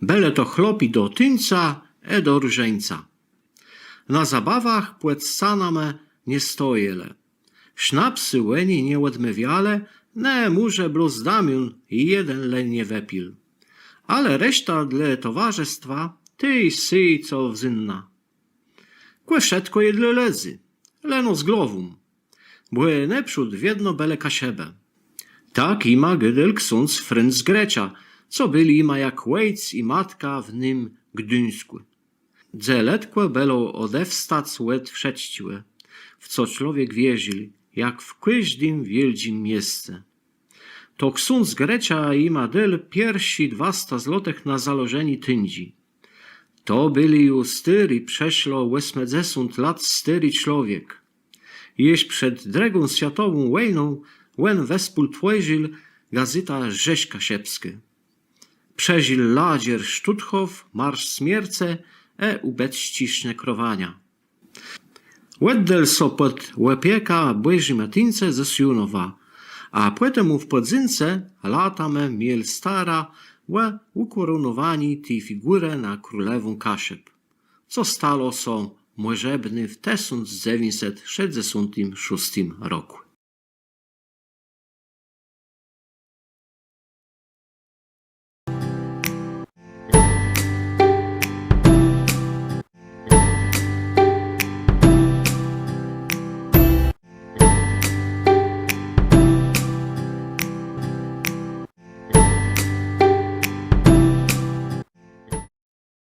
Bele to chlopi do tyńca, do różeńca. Na zabawach płetsaname nie stojele. Sznapsy łeni nie odmawiale, ne może bluz Damiun i jeden len nie wepil. Ale reszta dla towarzystwa, ty i sy co wzynna. Kłeszetko jedle lezy, leno z głową. Bły neprzód wiedno bele kasiebę. Tak ima gydel ksiądz Frync Grecia, co byli ima jak łejc i matka w nim Gdyńsku. Dzeletkłe belo odewstac łed wszećciłe, w co człowiek wierzył, jak w każdym wielkim miejsce. To ksiądz Grecia ima del pierwsi 200 złotych na zalożeni tyndzi. To byli już styry przeszło 80 lat styry człowiek. Jeś przed drugą światową wojną łen wespół tworzył gazeta Rzeźka Siepskie. Przeżył ladzier Sztutchow, marsz smierce ubecściszne krowania. Weddel so pod łapieka Boży Matynce ze Sjunowa, a potem w podzynce latame miel stara ukoronowani tej figurę na królewą Kasiep, co stalo są możebny w 1966 roku.